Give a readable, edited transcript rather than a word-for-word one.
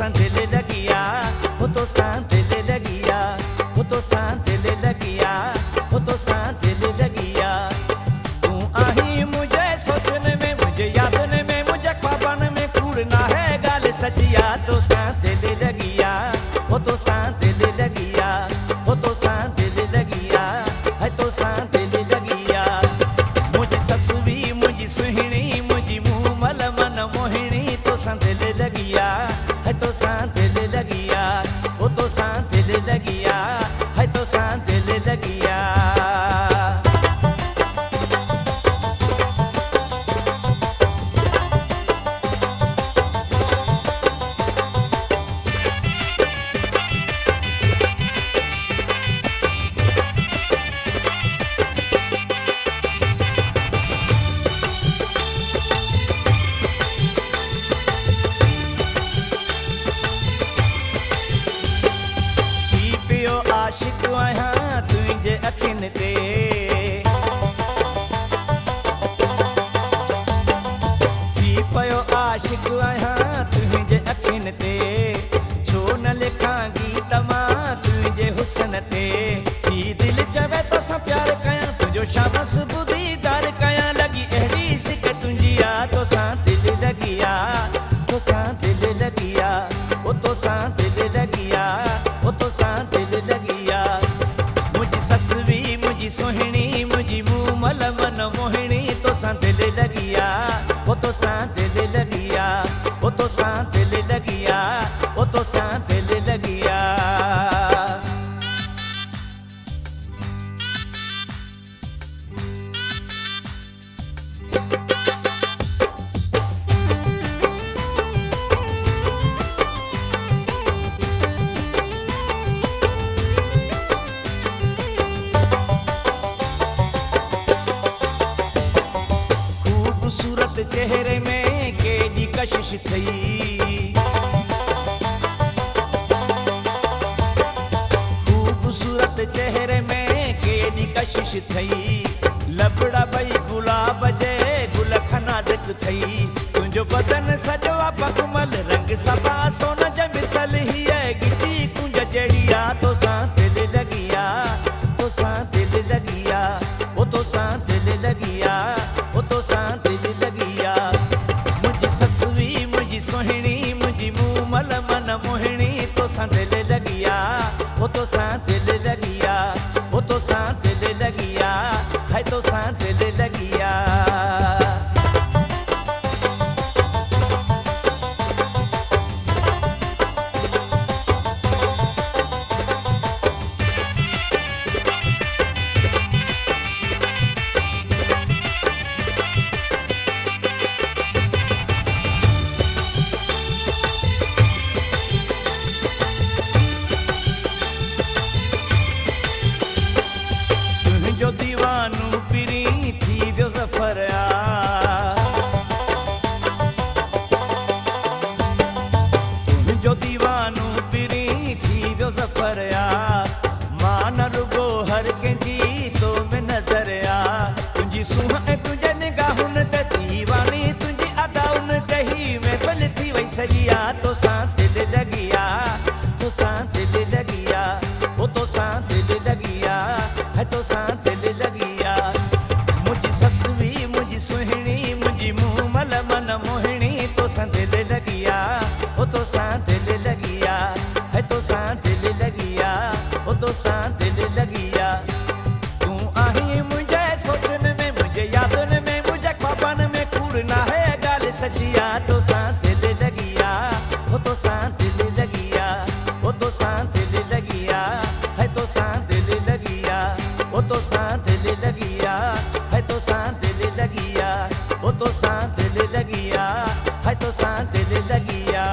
सा दिल लगिया, वो तो सा दिल लगिया, वो तो सा दिल लगिया, वो तो सा दिल लगिया। तू आही मुझे सोचने में, मुझे यादने में, मुझे ख्वाबन में कूड़ना है गाल सचिया। तो सा दिल लगिया, वो तो सा दिल लगिया, वो तो सा दिल लगिया, है तो सा दिल लगिया। मुझी ससुवी मुझी सुहिणी मुझी मुँह मल मन मोहिणी तो सा दिल लगिया, है तो सा दिल लगिया, वो तो सा दिल लगिया, है तो सा दिल लगिया। आशिक आहियां तुंहिंजे अखियुनि ते, थी पियो आशिक आहियां तुंहिंजे अखियुनि ते। छो न लिखां गीत मां तुंहिंजे हुस्न ते। ही दिलि चवे तोसां प्यार कयां, तुंहिंजो शामस दीदार कयां। लॻी अहिड़ी सिक तुंहिंजी आ, तोसां दिल लगिया, तोसां दिल लगिया, वो तोसां दिल लगिया, वो तोसां दिल लगिया। मुझी ससवी मुझी सोहिणी मुझी मुँह मल मन मोहिणी तोसां दिल लगिया, वो तोसां दिल लगिया, वो तोसां दिल लगिया, वो तोसां दिल लगिया। खूबसूरत चेहरे में केॾी कशिश थई, खूबसूरत चेहरे में केॾी कशिश थई। लबड़ा भई गुलाब जे गुल खनादिक थई। तुंहिंजो बदन सॼो आ बकमल रंग सफ़ा सोन जे मिसल हीअ गिची कुंज जहिड़ी आ। तोसां दिल लगिया, तोसां दिल लगिया, वो तोसां दिल लगिया, वो तोसां दिल लगिया। मुझी ससुवी मुझी सोहिणी मुझी मुँह मल मन मोहिणी तोसां दिल लगिया, वो तोसां दिल लगिया, वो तोसां दिल लगिया, है तोसां दिल लगिया। तुंहिंजो दीवानू पिरी थी वियो ज़फ़र आ, तुंहिंजो दीवानू पिरी थी वियो ज़फ़र आ। मां न रुगो हर कंहिंजी तो में नज़र आ। तुंहिंजी सूंह ऐं तुंहिंजे निगाहुनि ते दीवानी तुंहिंजी अदाउनि ते ही महफ़िल थी वई सॼी आ। तोसां दिल लगिया, तोसां दिल लगिया, वो तोसां दिल लगिया, है तोसां दिल लगिया। मुझी ससवी मुझी सुहिणी मुझी मुँह मल मन मोहिणी तोसां दिल लगिया, वो तोसां दिल लगिया, है तोसां दिल लगिया, वो तोसां दिल लगिया। तू आही मुझे सोचने में मुझे यादने में मुझे ख्वाबन में कूड़ना है गाल सचिया। तोसां दिल लगिया, वो तोसां दिल लगिया, वो तोसां दिल लगिया, है तोसां दिल लगिया, वो तोसां दिल लगिया, है तोसां दिल लगिया, वो तोसां दिल लगिया, है तोसां दिल लगिया।